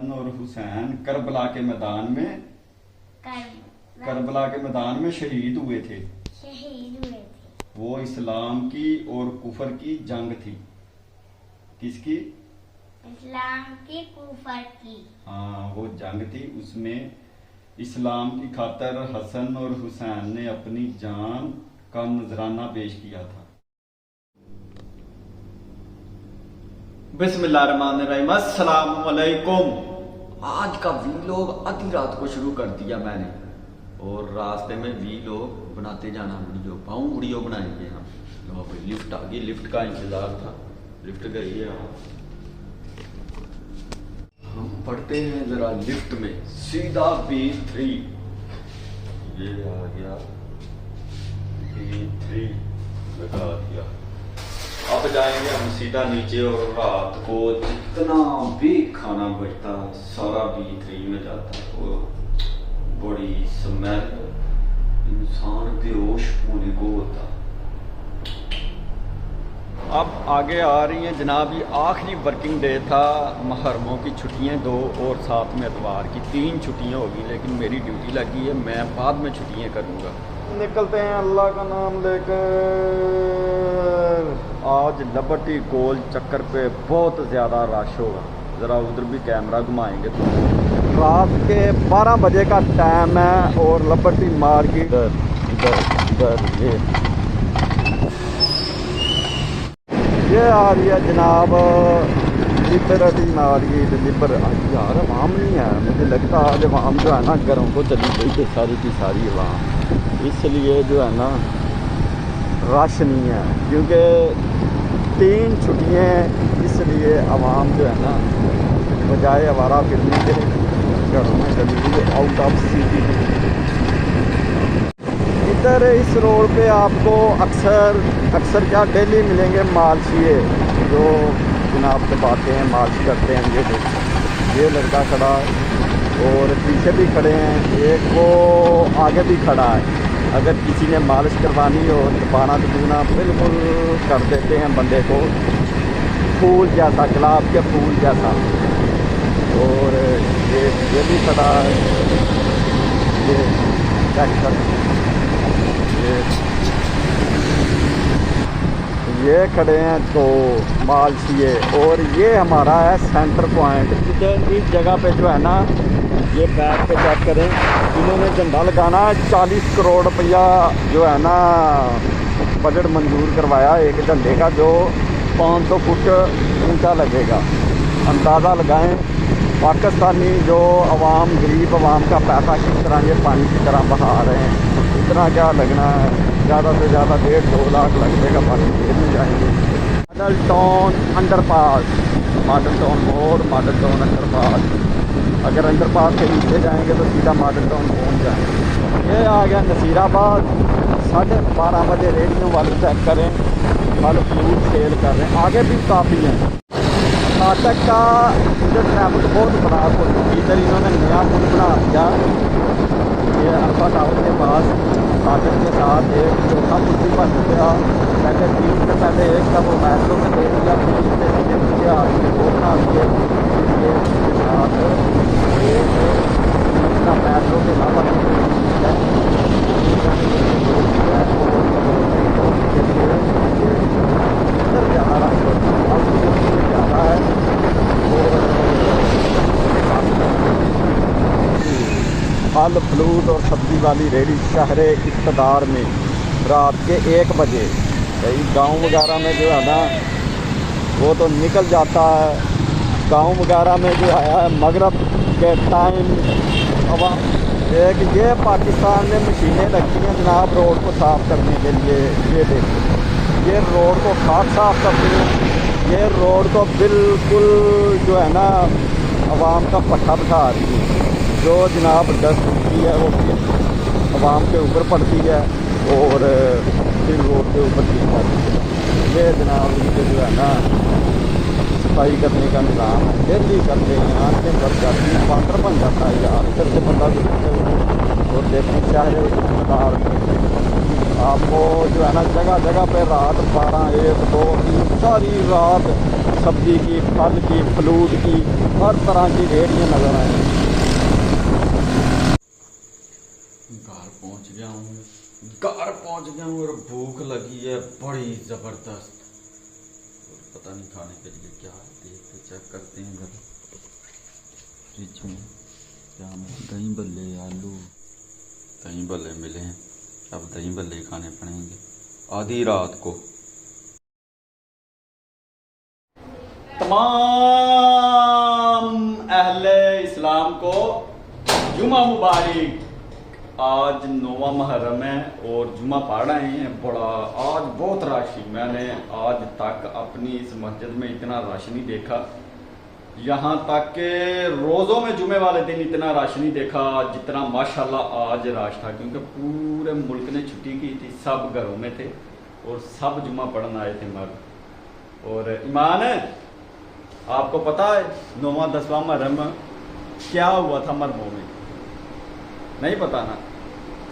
हसन और हुसैन करबला के मैदान में करबला के मैदान में शहीद हुए थे। वो इस्लाम की और कुफर की जंग थी। किसकी? इस्लाम की कुफर की। हाँ, वो जंग थी। उसमें इस्लाम की खातिर हसन और हुसैन ने अपनी जान का नजराना पेश किया था। बिस्मिल्लाहिर्रहमानिर्रहीम, अस्सलाम वालेकुम। आज का वीलॉग आधी रात को शुरू कर दिया मैंने और रास्ते में वीलॉग बनाते जाना। वीडियो बनाएंगे हम। लो भाई, लिफ्ट आ गई। लिफ्ट का इंतजार था, लिफ्ट गई है। हम पढ़ते हैं जरा लिफ्ट में। सीधा B3, ये आ गया B3 लगा दिया। अब जाएंगे हम सीधा नीचे और रात को जितना भी खाना बचता सारा B3 में जाता है। वो बड़ी स्मेल, इंसान बेहोश होने को होता। अब आगे आ रही हैं जनाब। ये आखिरी वर्किंग डे था। मुहर्रमों की छुट्टियां 2 और साथ में इतवार की 3 छुट्टियां होगी, लेकिन मेरी ड्यूटी लगी है। मैं बाद में छुट्टियां करूँगा। निकलते हैं अल्लाह का नाम लेकर। आज लिबर्टी गोल चक्कर पे बहुत ज़्यादा रश होगा। ज़रा उधर भी कैमरा घुमाएंगे तो। रात के 12 बजे का टाइम है और लिबर्टी मार्केट इधर ये आ रही है जनाब। लिबर्टी मार्केट लिबर यार आवाम नहीं है। मुझे लगता है आज आवाम जो है ना घरों को चली गई थी सारी की सारी आवाम, इसलिए जो है ना रश नहीं है। क्योंकि 3 छुट्टियाँ, इसलिए आवाम जो है ना बजाय आवारा फिरने के घरों में चली गई आउट ऑफ सिटी। इधर इस रोड पे आपको अक्सर क्या डेली मिलेंगे मालशिए जो जनाब दबाते हैं, मालिश करते हैं। ये लड़का खड़ा है और पीछे भी खड़े हैं, एक वो आगे भी खड़ा है। अगर किसी ने मालिश करवानी हो दबाना दबूना बिल्कुल कर देते हैं बंदे को, फूल जैसा, गुलाब के फूल जैसा। और ये भी खड़ा है, ये चेक कर, ये खड़े हैं तो मालशिए। और ये हमारा है सेंटर पॉइंट। इस जगह पे जो है ना, ये बैक पे चेक करें, इन्होंने झंडा लगाना है। 40 करोड़ रुपया जो है ना बजट मंजूर करवाया एक झंडे का, जो 500 फुट ऊंचा लगेगा। अंदाज़ा लगाएं पाकिस्तानी जो अवाम, गरीब अवाम का पैसा किस तरह ये पानी की तरह बहा रहे हैं। इतना क्या लगना है, ज़्यादा से ज़्यादा 1.5-2 लाख लग जाएगा। बाकी जेल में जाएंगे। Model town underpass, model town मोड़, मॉडल टाउन अंडरपास। अगर अंडरपास के नीचे जाएंगे तो सीधा मॉडल टाउन पहुँच जाएंगे। ये आ गया नसीराबाद। 12:30 बजे रेडियो वाले चेक करें, फल फ्रूट सेल कर रहे हैं। आगे भी काफ़ी हैं। नाटक का इधर ट्रैफिक बहुत खराब हो गई। इधर इन्होंने नया पुल बना दिया। ये अल्फा टावर के पास नाटक के साथ एक चौथा पुल भी बन गया। पहले 3 से पहले एक का वो मैट्रो में दे दिया, फिर इससे नीचे नीचे आगे वो बना दिए। मैट्रो के अलावा ज़्यादा है। फल फ्रूट और सब्ज़ी वाली रेडी शहर इक़्तिदार में रात के 1 बजे। कई गांव वगैरह में जो है ना वो तो निकल जाता है। गांव वगैरह में जो है मगरब के टाइम हवा। एक ये पाकिस्तान में मशीनें रखी हैं जनाब रोड को साफ़ करने के लिए। ये देखिए, ये रोड को खाक साफ़ करती हैं। ये रोड को बिल्कुल जो है ना आवाम का पट्टा बिठा रही है। जो जनाब डस्ट होती है वो आवाम के ऊपर पड़ती है और फिर रोड के ऊपर गिर जाती है। ये जनाब इनके जो है ना सफाई करने का निज़ाम है। डेली करते हैं, आंखें भर जाती हैं, पात्र बन जाता है यार। इधर से बंदा और देखिए शहर इक़्तिदार में आपको जो है ना जगह जगह पे रात 12, 1, 2, 3 सारी रात सब्जी की, फल की, फ्रूट की, हर तरह की रेहड़ियाँ नज़र आएंगी। घर पहुंच गया हूँ और भूख लगी है बड़ी ज़बरदस्त। पता नहीं खाने के लिए क्या है, देखते चेक करते हैं घर फ्रिज में क्या मिला। दही भल्ले, आलू, दही भल्ले मिले हैं। अब दही भल्ले खाने पड़ेंगे आधी रात को। तमाम अहले इस्लाम को जुमा मुबारक। आज 9वां मुहर्रम है और जुमा पढ़ रहे हैं। बड़ा आज बहुत रश, मैंने आज तक अपनी इस मस्जिद में इतना रश नहीं देखा। यहाँ तक के रोज़ों में जुमे वाले दिन इतना रश नहीं देखा जितना माशाल्लाह आज रश था, क्योंकि पूरे मुल्क ने छुट्टी की थी, सब घरों में थे और सब जुमा पढ़ने आए थे मर्द। और ईमान है, आपको पता है 9वां 10वां मुहर्रम क्या हुआ था मरमों में? नहीं पता ना?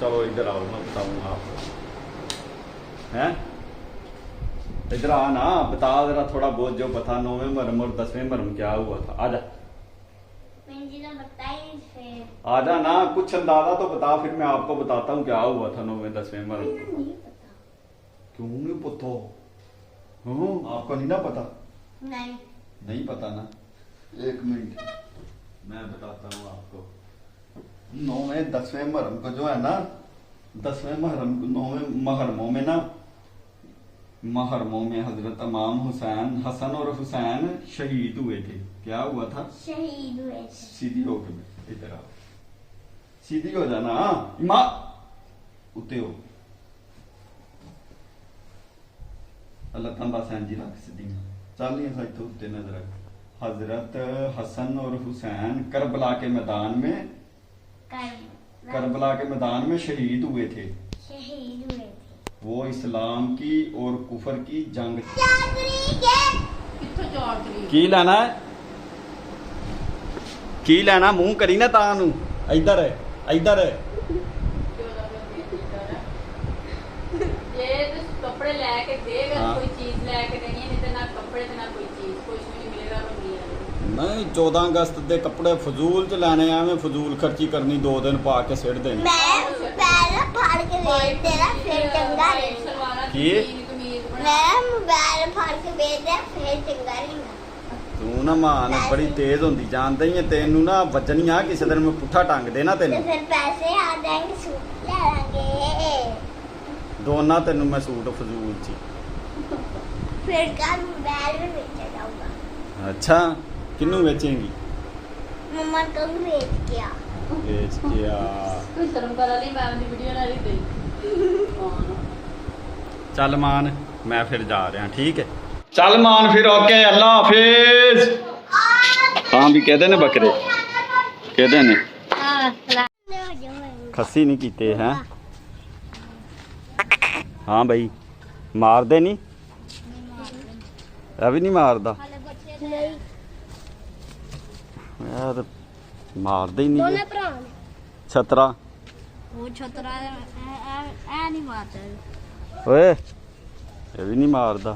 चलो इधर आओ, मैं बताऊंगा आपको। हैं इधर आ ना, बता जरा थोड़ा बहुत जो पता 9वें मुहर्रम और 10वें मुहर्रम क्या हुआ था। आजा आजा ना, कुछ अंदाजा तो बता, फिर मैं आपको बताता हूँ क्या हुआ था 9वें 10वें मुहर्रम। क्यों नहीं पता? आपको नहीं ना पता? नहीं पता ना? एक मिनट मैं बताता हूँ आपको। 9वें 10वें मुहर्रम को जो है ना, 10वें मुहर्रम को 9वें मुहर्रमों में ना, मुहर्रमों में हजरत इमाम हुसैन, हसन और हुसैन शहीद हुए थे। क्या हुआ था? शहीद हुए थे। सीधी होकर इधर आओ, सीधी हो जाना। इमाम उते हो, अल्लाह तंबा सैन जी रख सीधी चल नहीं साइड तो उते नजर रख। हजरत हसन और हुसैन करबला के मैदान में, करबला के मैदान में शहीद हुए थे। शहीद हुए थे। वो इस्लाम की और कुफर की जंग की लेना है, की लेना मुंह करी ना तानू। इधर है, इधर है। कपड़े लेके देगा, हाँ। कोई चीज लेके देनी है, नहीं तो ना कपड़े ते ना कोई चीज, कुछ भी नहीं मिलेगा रुंगी। नहीं 14 अगस्त के कपड़े फजूल च लैने आ, मैं फजूल खर्ची करनी, 2 दिन पा के सिट देनी। मैं पैर फाड़ के बेच देना फिर चंगा रहना। मैं मोबाइल फाड़ के बेच दे फिर चंगा रहना। तू ना मान बड़ी तेज होंदी जानदा ही है, तेनू ना वजनी आ किसी दिन मैं पुट्ठा टंग देना तेनू। तो फिर पैसे आ जाएंगे, सूट ले लेंगे। दोना तेनू मैं सूट फजूल ची। फिर कल मोबाइल में बेचा जाऊंगा। अच्छा किन्नू बेचेंगी? मम्मा को बेच के आ। बेच के आ। कोई शर्म कर ली, मैं अपनी वीडियो ना ली दे। चल मान, मैं फिर जा रहा, ठीक है? चल मान फिर, ओके, अल्लाह हाफिज। हाँ भी कहते ने बकरे, कहते ने खस्सी नहीं कीते हैं। हाँ भाई मार दे नहीं, अभी नहीं मारदा यार, मार दे ही नहीं। छतरा वो छतरा ऐ नहीं मारता। ओए ये भी नहीं मारदा।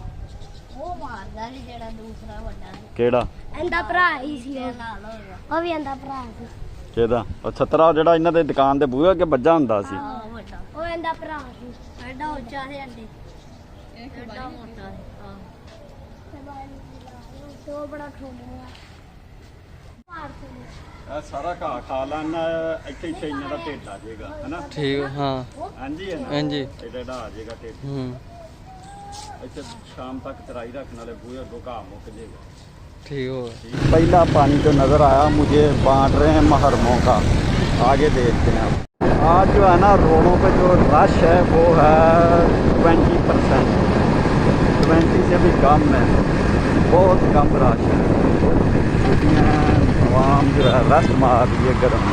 वो मारदा सी जेड़ा दूसरा ਵੱਡਾ केड़ा? ਇਹਦਾ ਭਰਾ ਹੀ ਸੀ ਉਹ ਵੀ ਇਹਦਾ ਭਰਾ ਸੀ। केदा? ਉਹ ਛਤਰਾ ਜਿਹੜਾ ਇਹਨਾਂ ਦੇ ਦੁਕਾਨ ਦੇ ਬੂਹੇ ਅੱਗੇ ਵੱਜਾ ਹੁੰਦਾ ਸੀ। ਵੱਡਾ ਉਹ ਇਹਦਾ ਭਰਾ ਸੀ, ਐਡਾ ਉੱਚਾ ਸੀ ਅੱਡੇ, ਐਡਾ ਮੋਟਾ ਸੀ। तो बड़ा ठोड़ा मार के ਇਹ ਸਾਰਾ ਘਾਹ ਖਾ ਲੈਣਾ, ਇੱਥੇ ਇੱਥੇ ਇਹਨਾਂ ਦਾ ਢਿੱਡ ਆ ਜਾਏਗਾ, ਹੈਨਾ? ठीक हाँ ਹਾਂਜੀ ਹੈ ਨਾ? ਹਾਂਜੀ ਇਹਦਾ ਆ ਜਾਏਗਾ ਢਿੱਡ। ਇੱਥੇ शाम तक चराई रखने वाले बूहे अगो घाह मुक जाएगा। ठीक हो पहला पानी जो नज़र आया मुझे बांट रहे हैं मुहर्रमों का, आगे देखते हैं। आज जो है ना रोडों पे जो रश है वो है 20%, 20 से भी कम है, बहुत कम रश है। आवाम जो है रश मार रही है गर्म।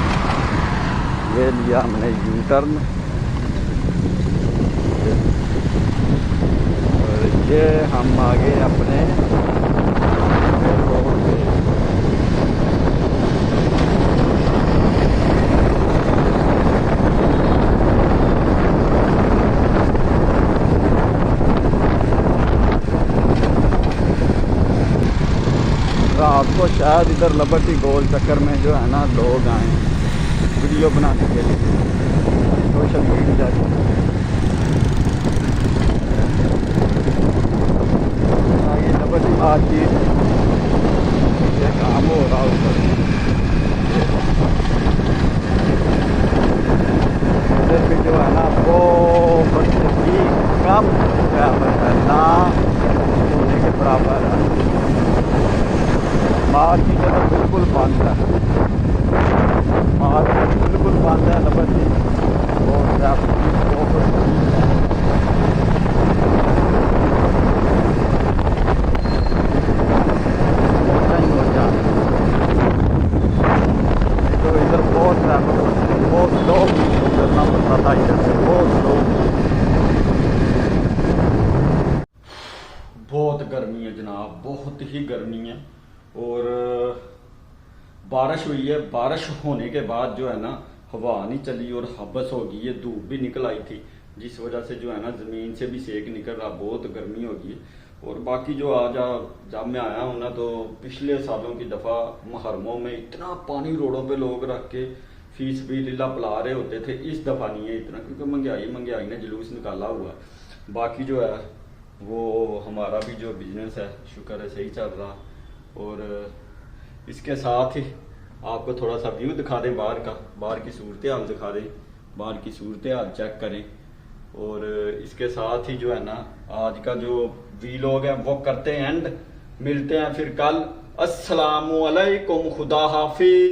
ये लिया हमने यू टर्न, और ये हम आगे अपने रोड पे। शायद इधर लिबर्टी गोल चक्कर में जो है ना लोग आए वीडियो बनाने के लिए सोशल मीडिया की। ये लिबर्टी मार्केट ये काम हो रहा उधर। इधर भी जो है ना बहुत ही कम ना होने के बराबर है। मार्केट तो बिल्कुल बंद है, मार्केट बिल्कुल बंद है लिबर्टी और ट्रैफिक बहुत है। तो इधर बहुत ट्रैफिक होता है, बहुत लोग गुजरना पड़ता था इधर से, बहुत लोग। बहुत गर्मी है जनाब, बहुत ही गर्मी है। और बारिश हुई है, बारिश होने के बाद जो है ना हवा नहीं चली और हबस हो गई है, धूप भी निकल आई थी जिस वजह से जो है ना ज़मीन से भी सेक निकल रहा, बहुत गर्मी हो गई है। और बाकी जो आज जब मैं आया हूँ ना तो पिछले सालों की दफ़ा मुहर्रमों में इतना पानी रोडों पे लोग रख के फीस भी लीला पिला रहे होते थे, इस दफ़ा नहीं है इतना, क्योंकि महंगाई ने जुलूस निकाला हुआ है। बाकी जो है वो हमारा भी जो बिजनेस है शुक्र है सही चल रहा। और इसके साथ ही आपको थोड़ा सा व्यू दिखा दें बाहर का, बाहर की सूरत हाल दिखा दें, बाहर की सूरत हाल चेक करें। और इसके साथ ही जो है ना आज का जो वीलॉग है वो करते हैं एंड, मिलते हैं फिर कल। अस्सलामु अलैकुम, खुदा हाफिज।